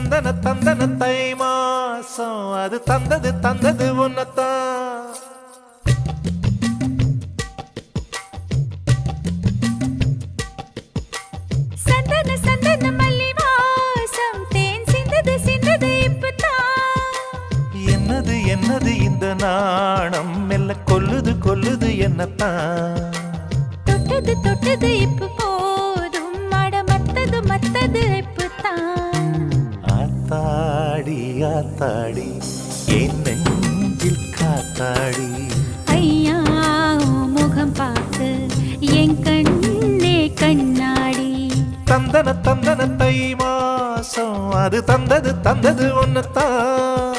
தந்தன தந்தன தை மாசம் அது தந்தது தந்தது உன்னத்தான். சந்தன சந்தன மல்லி வாசம் தேன் சிந்தது சிந்தது இப்பதான். என்னது என்னது இந்த நாணம் மெல்ல கொல்லுது கொல்லுது என்னத்தான். தொட்டது தொட்டது இப்ப போதும் மட மத்தது மத்தது இப்பதான். ஆத்தாடி ஆத்தாடி என் நெஞ்சில் காத்தாடி. ஐயா உன் முகம் பார்த்து என் கண்ணே கண்ணாடி. தந்தன தந்தன தை மாசம் அது தந்தது தந்தது உன்னத்தான்.